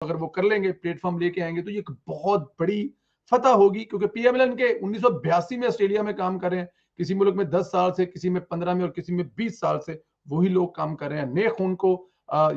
अगर वो कर लेंगे, प्लेटफॉर्म लेके आएंगे, तो ये एक बहुत बड़ी फतह होगी, क्योंकि पीएमएलएन के 1982 में ऑस्ट्रेलिया में काम कर रहे हैं, किसी मुल्क में 10 साल से, किसी में 15 में और किसी में 20 साल से वही लोग काम कर रहे हैं। नए खून को,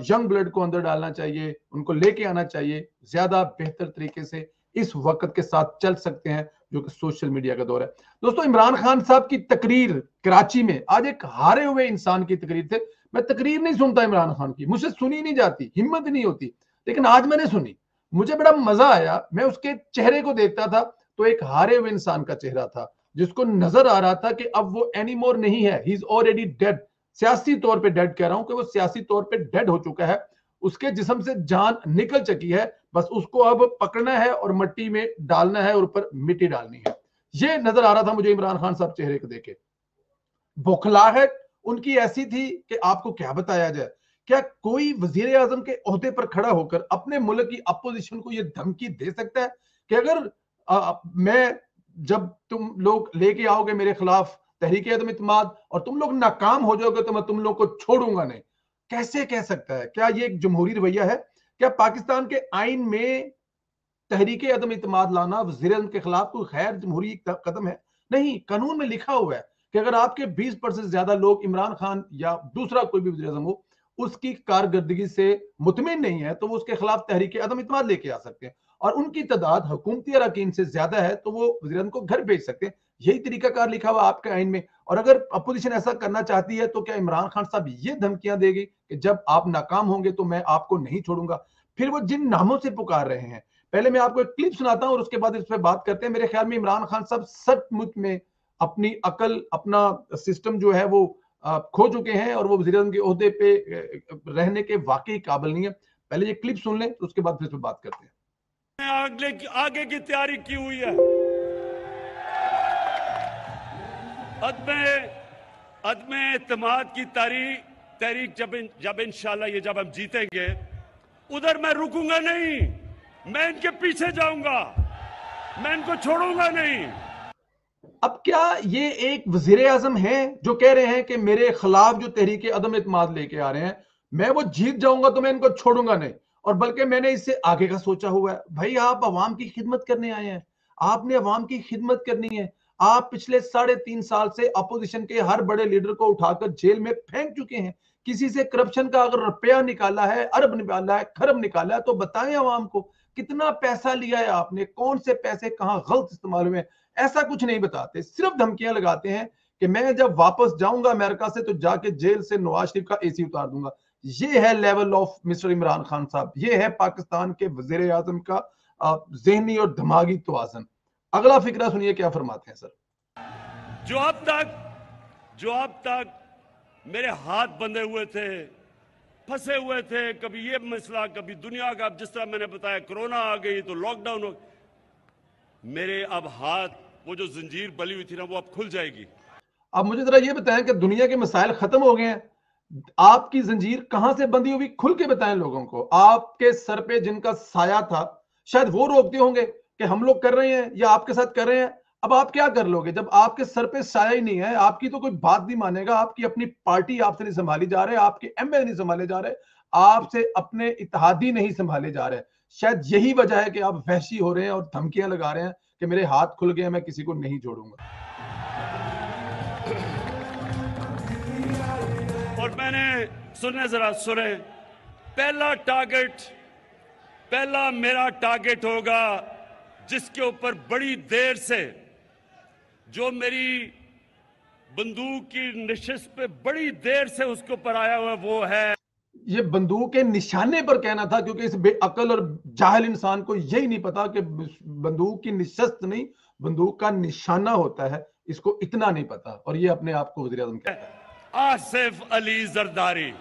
यंग ब्लड को अंदर डालना चाहिए, उनको लेके आना चाहिए, ज्यादा बेहतर तरीके से इस वक्त के साथ चल सकते हैं जो कि सोशल मीडिया का दौर है। दोस्तों, इमरान खान साहब की तकरीर कराची में, आज एक हारे हुए इंसान की तकरीर थे। मैं तकरीर नहीं सुनता इमरान खान की, मुझसे सुनी नहीं जाती, हिम्मत नहीं होती, लेकिन आज मैंने सुनी, मुझे बड़ा मजा आया। मैं उसके चेहरे को देखता था तो एक हारे हुए इंसान का चेहरा था, जिसको नजर आ रहा था कि अब वो एनीमोर नहीं है, ही इज ऑलरेडी डेड। सियासी तौर पे डेड कह रहा हूं कि वो सियासी तौर पे डेड हो चुका है, उसके जिस्म से जान निकल चुकी है, बस उसको अब पकड़ना है और मट्टी में डालना है और ऊपर मिट्टी डालनी है। ये नजर आ रहा था मुझे इमरान खान साहब चेहरे को देखे। बौखलाहट उनकी ऐसी थी कि आपको क्या बताया जाए। क्या कोई वजीर आजम के ओहदे पर खड़ा होकर अपने मुल्क की अपोजिशन को यह धमकी दे सकता है कि अगर मैं, जब तुम लोग लेके आओगे मेरे खिलाफ तहरीक अदम इत्मीनाद और तुम लोग नाकाम हो जाओगे तो मैं तुम लोग को छोड़ूंगा नहीं? कैसे कह सकता है? क्या ये एक जमहूरी रवैया है? क्या पाकिस्तान के आइन में तहरीक अदम इत्मीनाद लाना वज़ीर आज़म के खिलाफ कोई गैर जमहूरी कदम है? नहीं, कानून में लिखा हुआ है कि अगर आपके 20% ज्यादा लोग इमरान खान या दूसरा कोई भी वज़ीर आज़म हो उसकी कारकर्दगी से मुतमिन नहीं है तो वो उसके खिलाफ तहरीक अदम इत्मीनाद लेके आ सकते हैं, और उनकी तादाद हुकूमती अरकान से ज्यादा है तो वो वज़ीर आज़म को घर भेज सकते हैं। यही तरीकाकार लिखा हुआ आपके आइन में। और अगर अपोजिशन ऐसा करना चाहती है तो क्या इमरान खान साहब ये धमकियां देगी कि जब आप नाकाम होंगे तो मैं आपको नहीं छोड़ूंगा? फिर वो जिन नामों से पुकार रहे हैं, पहले मैं आपको एक क्लिप सुनाता हूं और उसके बाद इस पर बात करते हैं। मेरे ख्याल में इमरान खान साहब सचमुच में अपनी अकल, अपना सिस्टम जो है वो खो चुके हैं और वो वज़ीर आज़म के ओहदे पे रहने के वाकई काबिल नहीं है। पहले ये क्लिप सुन लें तो उसके बाद फिर इस पर बात करते हैं। आगे की तैयारी की हुई है। अदम एतमाद की तहरीक जब इंशाल्लाह ये जब हम जीतेंगे, उधर मैं रुकूंगा नहीं, मैं इनके पीछे जाऊंगा, मैं इनको छोड़ूंगा नहीं। अब क्या ये एक वजीर आजम है जो कह रहे हैं कि मेरे खिलाफ जो तहरीक अदम इत्मीनाद लेके आ रहे हैं, मैं वो जीत जाऊंगा तो मैं इनको छोड़ूंगा नहीं, और बल्कि मैंने इससे आगे का सोचा हुआ है? भाई, आप अवाम की खिदमत करने आए हैं, आपने अवाम की खिदमत करनी है। आप पिछले 3.5 साल से अपोजिशन के हर बड़े लीडर को उठाकर जेल में फेंक चुके हैं। किसी से करप्शन का अगर रुपया निकाला है, अरब निकाला है, खरब निकाला है, तो बताएं अवाम को कितना पैसा लिया है आपने, कौन से पैसे कहां गलत इस्तेमाल हुए। ऐसा कुछ नहीं बताते, सिर्फ धमकियां लगाते हैं कि मैं जब वापस जाऊंगा अमेरिका से तो जाके जेल से नवाज शरीफ का एसी उतार दूंगा। ये है level of mister Imran Khan साहब, ये है पाकिस्तान के वजीर आजम का जहनी और दिमागी तवाज़ुन। अगला फिक्रा सुनिए क्या फरमाते हैं सर। जो अब तक मेरे हाथ बंधे हुए थे, फंसे हुए थे, कभी ये मसला, कभी दुनिया का, अब जिस तरह मैंने बताया कोरोना आ गई तो लॉकडाउन हो, मेरे अब हाथ, वो जो जंजीर बली हुई थी ना, वो अब खुल जाएगी। अब मुझे जरा ये बताएं कि दुनिया के मसाइल खत्म हो गए हैं, आपकी जंजीर कहां से बंधी हुई, खुल के बताएं लोगों को। आपके सर पे जिनका साया था शायद वो रोकते होंगे कि हम लोग कर रहे हैं या आपके साथ कर रहे हैं। अब आप क्या कर लोगे जब आपके सर पे साया ही नहीं है? आपकी तो कोई बात नहीं मानेगा, आपकी अपनी पार्टी आपसे नहीं संभाली जा रहे, आपके एमएलए नहीं संभाले जा रहे, आपसे अपने इत्तेहादी नहीं संभाले जा रहे। शायद यही वजह है कि आप वहशी हो रहे हैं और धमकियां लगा रहे हैं कि मेरे हाथ खुल गए, मैं किसी को नहीं छोड़ूंगा। और मैंने, सुने, पहला मेरा टारगेट होगा जिसके ऊपर बड़ी देर से, जो मेरी बंदूक की नशिश पे बड़ी देर से उसके ऊपर आया हुआ, वो है, ये बंदूक के निशाने पर कहना था, क्योंकि इस बेअकल और जाहिल इंसान को यही नहीं पता कि बंदूक की निशस्त नहीं, बंदूक का निशाना होता है, इसको इतना नहीं पता, और ये अपने आप को वज़ीर आज़म कहता है। आसिफ अली जरदारी।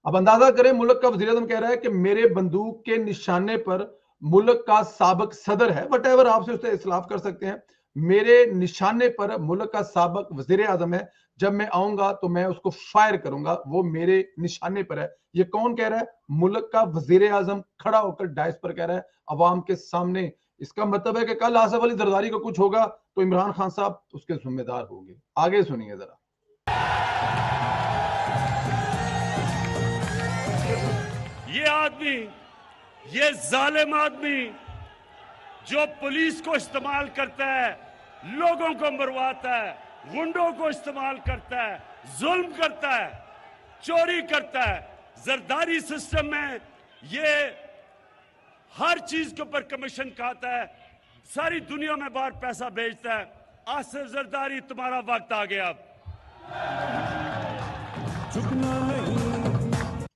अब अंदाजा करें, मुल्क का वज़ीर आज़म कह रहा है कि मेरे बंदूक के निशाने पर मुल्क का साबिक सदर है, वट एवर आपसे उससे इस्लाफ कर सकते हैं, मेरे निशाने पर मुल्क का साबिक वज़ीर आज़म है, जब मैं आऊंगा तो मैं उसको फायर करूंगा, वो मेरे निशाने पर है। ये कौन कह रहा है? मुल्क का वज़ीर आज़म खड़ा होकर डायस पर कह रहा है अवाम के सामने। इसका मतलब है कि कल आसिफ अली जरदारी को कुछ होगा तो इमरान खान साहब उसके जिम्मेदार होंगे। आगे सुनिए जरा। ये आदमी ये जालिम आदमी जो पुलिस को इस्तेमाल करता है, लोगों को मरवाता है, गुंडों को इस्तेमाल करता है, जुल्म करता है, चोरी करता है, जरदारी सिस्टम में ये हर चीज के ऊपर कमीशन खाता है, सारी दुनिया में बाहर पैसा भेजता है। आसिफ जरदारी, तुम्हारा वक्त आ गया अब।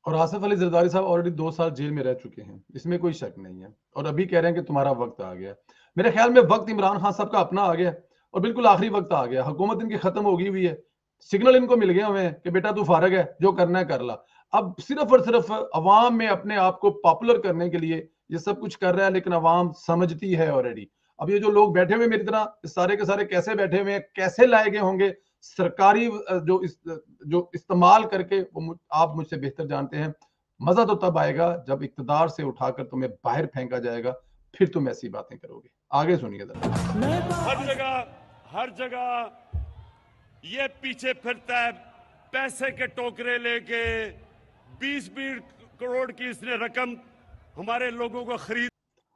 और आसिफ अली जरदारी साहब ऑलरेडी 2 साल जेल में रह चुके हैं, इसमें कोई शक नहीं है, और अभी कह रहे हैं कि तुम्हारा वक्त आ गया। मेरे ख्याल में वक्त इमरान खान साहब का अपना आ गया, और बिल्कुल आखिरी वक्त आ गया। हुकूमत इनकी खत्म हो गई हुई है, सिग्नल इनको मिल गया हुए हैं कि बेटा तू फारग है, जो करना है कर ला। अब सिर्फ और सिर्फ अवाम में अपने आप को पॉपुलर करने के लिए ये सब कुछ कर रहा है, लेकिन अवाम समझती है ऑलरेडी। अब ये जो लोग बैठे हुए मेरी तरह, सारे के सारे कैसे बैठे हुए हैं, कैसे लाए गए होंगे सरकारी जो इस्तेमाल करके, वो आप मुझसे बेहतर जानते हैं। मजा तो तब आएगा जब इक्तदार से उठाकर तुम्हें बाहर फेंका जाएगा, फिर तुम ऐसी बातें करोगे। आगे सुनिए जरा। हर जगह ये पीछे फिरता है, पैसे के टोकरे लेके 20-20 करोड़ की इसने रकम हमारे लोगों को खरीद।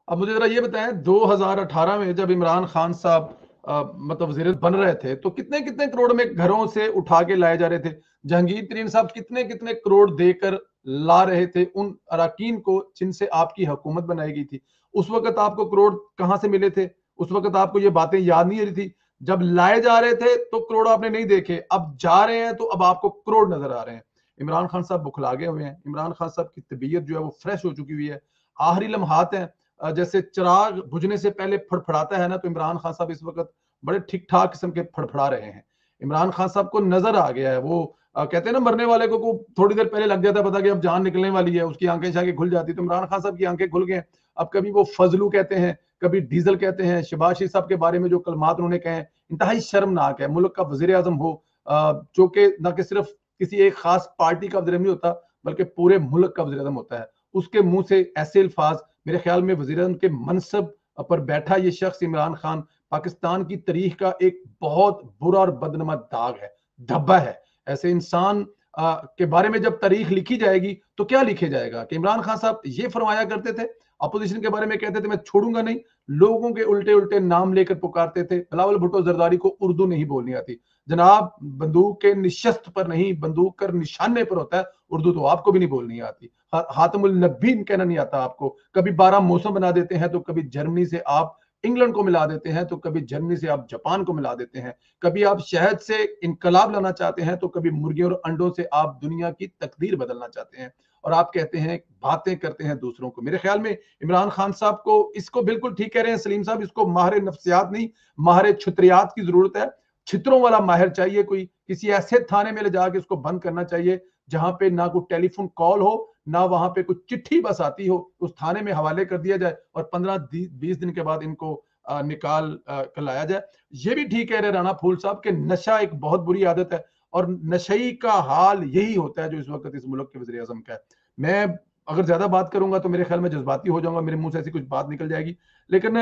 अब मुझे जरा ये बताएं, 2018 में जब इमरान खान साहब मतलब वजीर बन रहे थे, तो कितने कितने करोड़ में घरों से उठा के लाए जा रहे थे। जहांगीर तरीन साहब कितने कितने करोड़ देकर ला रहे थे उन अराकीन को जिनसे आपकी हुकूमत बनाई गई थी। उस वक्त आपको करोड़ कहां से मिले थे? उस वक्त आपको ये बातें याद नहीं आ रही थी? जब लाए जा रहे थे तो करोड़ आपने नहीं देखे, अब जा रहे हैं तो अब आपको करोड़ नजर आ रहे हैं। इमरान खान साहब बुखला गए हुए हैं। इमरान खान साहब की तबीयत जो है वो फ्रेश हो चुकी हुई है। आखिरी लम्हात हैं, जैसे चिराग बुझने से पहले फड़फड़ाता है ना, तो इमरान खान साहब इस वक्त बड़े ठीक ठाक किस्म के फड़फड़ा रहे हैं। इमरान खान साहब को नजर आ गया है, वो कहते हैं ना मरने वाले को थोड़ी देर पहले लग जाता है पता कि अब जान निकलने वाली है, उसकी आंखें शाखें खुल जाती। तो इमरान खान साहब की आंखें खुल गए। अब कभी वो फजलू कहते हैं, कभी डीजल कहते हैं। शहबाज शरीफ साहब के बारे में जो कलमात उन्होंने कहे इंतहाई शर्मनाक है। मुल्क का वजीर आजम हो, जो कि न कि सिर्फ किसी एक खास पार्टी का वजीर नहीं होता, बल्कि पूरे मुल्क का वजीर आजम होता है, उसके मुंह से ऐसे अल्फाज। मेरे ख्याल में वजीर आजम के मनसब पर बैठा ये शख्स इमरान खान पाकिस्तान की तारीख का एक बहुत बुरा और बदनमा दाग है, धब्बा है। ऐसे इंसान के बारे में जब तारीख लिखी जाएगी तो क्या लिखे जाएगा कि इमरान खान साहब ये फरमाया करते थे, अपोजिशन के बारे में कहते थे मैं छोड़ूंगा नहीं, लोगों के उल्टे उल्टे नाम लेकर पुकारते थे। बिलावल भुट्टो जरदारी को उर्दू नहीं बोलनी आती। जनाब, बंदूक के निशस्त पर नहीं, बंदूक कर निशाने पर होता है। उर्दू तो आपको भी नहीं बोलनी आती। हातमुल नबीन कहना नहीं आता आपको। कभी 12 मौसम बना देते हैं, तो कभी जर्मनी से आप इंग्लैंड को मिला देते हैं, तो कभी जर्मनी से आप जापान को मिला देते हैं। कभी आप शहद से इनकलाब लाना चाहते हैं, तो कभी मुर्गियों और अंडों से आप दुनिया की तकदीर बदलना चाहते हैं। और आप कहते हैं, बातें करते हैं दूसरों को। मेरे ख्याल में इमरान खान साहब को इसको बिल्कुल ठीक कह रहे हैं सलीम साहब, इसको माहिर नफ्सियात नहीं, माहिर छुत्रियात की जरूरत है। छित्रों वाला माहिर चाहिए कोई, किसी ऐसे थाने में ले जाके इसको बंद करना चाहिए जहां पे ना कोई टेलीफोन कॉल हो, ना वहां पे कुछ चिट्ठी बस आती हो। उस थाने में हवाले कर दिया जाए और 15-20 दिन के बाद इनको निकाल कर लाया जाए। ये भी ठीक कह रहे राणा फूल साहब के नशा एक बहुत बुरी आदत है, और नशई का हाल यही होता है जो इस वक्त इस मुल्क के वज़ीर आज़म का है। मैं अगर ज्यादा बात करूंगा तो मेरे ख्याल में जज्बाती हो जाऊंगा, मेरे मुंह से ऐसी कुछ बात निकल जाएगी। लेकिन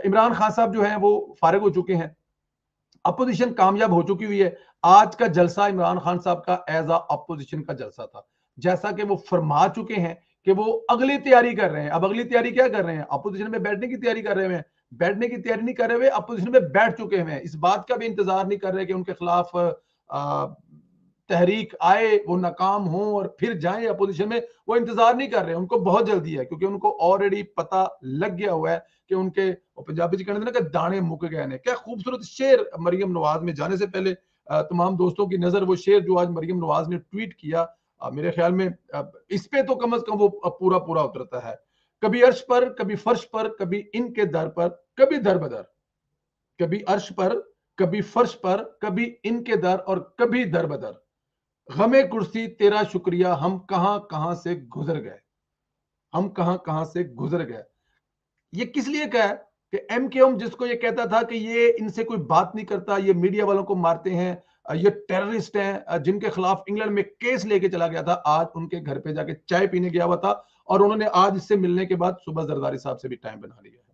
इमरान खान साहब जो है वो फारिग हो चुके हैं, अपोजिशन कामयाब हो चुकी हुई है। आज का जलसा इमरान खान साहब का एज अ अपोजिशन का जलसा था, जैसा कि वो फरमा चुके हैं कि वो अगली तैयारी कर रहे हैं। अब अगली तैयारी क्या कर रहे हैं? अपोजिशन में बैठने की तैयारी कर रहे हैं। बैठने की तैयारी नहीं कर रहे हुए, अपोजिशन में बैठ चुके हैं। इस बात का भी इंतजार नहीं कर रहे कि उनके खिलाफ तहरीक आए, वो नाकाम हो और फिर जाएं अपोजिशन में। वो इंतजार नहीं कर रहे, उनको बहुत जल्दी है, क्योंकि उनको ऑलरेडी पता लग गया हुआ है कि उनके पंजाबी जी कहते हैं ना कि दाने मुक गए हैं। क्या खूबसूरत शेर मरियम नवाज में जाने से पहले तमाम दोस्तों की नजर वो शेर जो आज मरियम नवाज ने ट्वीट किया, मेरे ख्याल में इस पे तो कम से कम वो पूरा पूरा उतरता है। कभी अर्श पर, कभी फर्श पर, कभी इनके दर पर, कभी दर बदर। कभी अर्श पर, कभी फर्श पर, कभी इनके दर और कभी दर बदर। गमे कुर्सी तेरा शुक्रिया, हम कहां कहां से गुजर गए, हम कहां कहां से गुजर गए। ये किस लिए कहा है कि एमकेएम जिसको ये कहता था कि ये इनसे कोई बात नहीं करता, ये मीडिया वालों को मारते हैं, ये टेररिस्ट हैं, जिनके खिलाफ इंग्लैंड में केस लेके चला गया था, आज उनके घर पे जाके चाय पीने गया हुआ था। और उन्होंने आज इससे मिलने के बाद सुबह जरदारी साहब से भी टाइम बना लिया है।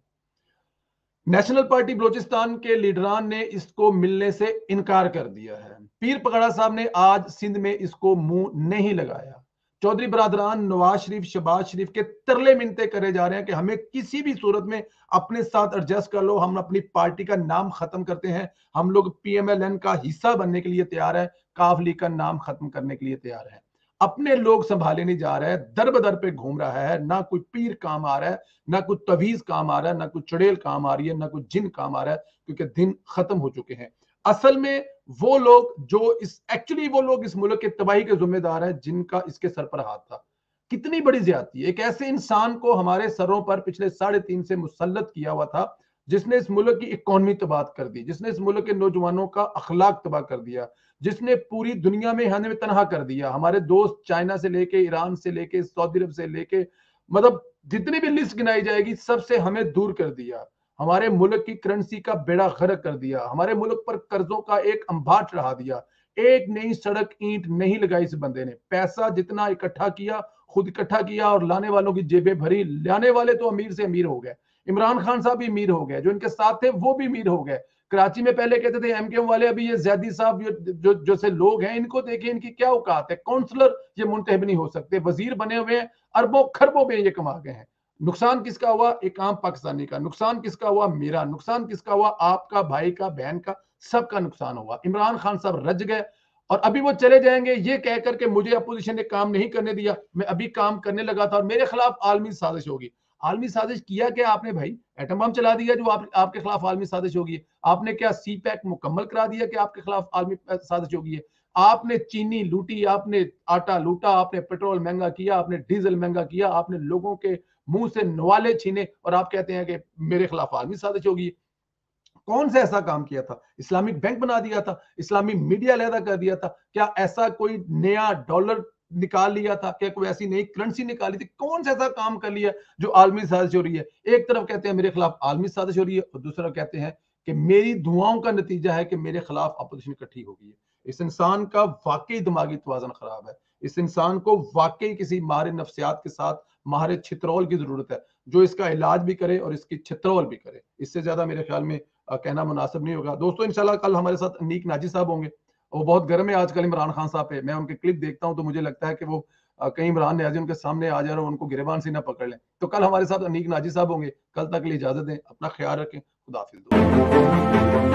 नेशनल पार्टी बलोचिस्तान के लीडरान ने इसको मिलने से इनकार कर दिया है। पीर पगड़ा साहब ने आज सिंध में इसको मुंह नहीं लगाया। चौधरी बरादरान, नवाज शरीफ, शहबाज शरीफ के तरले मिनते करे जा रहे हैं कि हमें किसी भी सूरत में अपने साथ एडजस्ट कर लो, हम अपनी पार्टी का नाम खत्म करते हैं, हम लोग पीएमएलएन का हिस्सा बनने के लिए तैयार है, काफ लीग का नाम खत्म करने के लिए तैयार है। अपने लोग संभाले नहीं जा रहे हैं, दर बदर पे घूम रहा है, ना कोई पीर काम आ रहा है, ना कोई तवीज काम आ रहा है, ना कोई चुड़ैल काम आ रही है, ना कोई जिन काम आ रहा है, क्योंकि दिन खत्म हो चुके हैं। असल में वो लोग जो एक्चुअली वो लोग इस मुल्क के तबाही के जिम्मेदार हैं, जिनका इसके सर पर हाथ था। कितनी बड़ी ज्यादती है, एक ऐसे इंसान को हमारे सरों पर पिछले 3.5 से मुसल्लत किया हुआ था, जिसने इस मुल्क की इकोनॉमी तबाह कर दी, जिसने इस मुल्क के नौजवानों का अखलाक तबाह कर दिया, जिसने पूरी दुनिया में हमें तनहा कर दिया। हमारे दोस्त चाइना से लेके, ईरान से लेके, सऊदी अरब से लेके, मतलब जितनी भी लिस्ट गिनाई जाएगी सबसे हमें दूर कर दिया। हमारे मुल्क की करेंसी का बेड़ा गर्क कर दिया, हमारे मुल्क पर कर्जों का एक अंबार चढ़ा दिया। एक नई सड़क ईंट नहीं लगाई इस बंदे ने। पैसा जितना इकट्ठा किया, खुद इकट्ठा किया और लाने वालों की जेबें भरी। लाने वाले तो अमीर से अमीर हो गए, इमरान खान साहब भी अमीर हो गए, जो इनके साथ थे वो भी अमीर हो गए। कराची में पहले कहते थे एमकेएम वाले, अभी ये जैदी साहब जो जैसे लोग हैं, इनको देखिए इनकी क्या औकात है। काउंसलर ये मुंतहब नहीं हो सकते, वजीर बने हुए हैं, अरबों खरबों में ये कमा गए हैं। नुकसान किसका हुआ? एक आम पाकिस्तानी का। नुकसान किसका हुआ? मेरा। नुकसान किसका हुआ? आपका, भाई का, बहन का, सबका नुकसान हुआ। इमरान खान साहब रज गए और अभी वो चले जाएंगे ये कह करके मुझे अपोजिशन ने काम नहीं करने दिया, मैं अभी काम करने लगा था और मेरे खिलाफ आलमी साजिश होगी। आलमी साजिश किया क्या आपने भाई? एटम बम चला दिया जो आपके खिलाफ आलमी साजिश होगी। आपने क्या सी पैक मुकम्मल करा दिया कि आपके खिलाफ आलमी साजिश होगी? आपने चीनी लूटी, आपने आटा लूटा, आपने पेट्रोल महंगा किया, आपने डीजल महंगा किया, आपने लोगों के मुंह से नवाले छीने और आप कहते हैं कि मेरे खिलाफ आलमी साजिश होगी। कौन सा ऐसा काम किया था? इस्लामिक बैंक बना दिया था, इस्लामी मीडिया अलहदा कर दिया था, क्या ऐसा कोई नया डॉलर निकाल लिया था, क्या कोई ऐसी नई करेंसी निकाली थी? कौन सा ऐसा काम कर लिया जो आलमी साजिश हो रही है? एक तरफ कहते हैं मेरे खिलाफ आलमी साजिश हो रही है और दूसरा कहते हैं कि मेरी दुआओं का नतीजा है कि मेरे खिलाफ अपोजिशन इकट्ठी हो गई है। इस इंसान का वाकई दिमागी तवाज़ुन खराब है। इस इंसान को वाकई किसी माहिर नफ्सियात के साथ, माहिर छित्रौल की जरूरत है, जो इसका इलाज भी करे और इसकी छित्रौल भी करे। इससे ज्यादा मेरे ख्याल में कहना मुनासिब नहीं होगा। दोस्तों इंशाल्लाह कल हमारे साथ अनीक नाजी साहब होंगे। वो बहुत गर्म है आजकल इमरान खान साहब पे। मैं उनके क्लिप देखता हूं तो मुझे लगता है कि वो कहीं इमरान नाजी उनके सामने आ जाए और उनको गिरबान से ना पकड़ लें। तो कल हमारे साथ अनीक नाजी साहब होंगे। कल तक के लिए इजाजत दें, अपना ख्याल रखें। खुदा हाफिज़ दोस्तों।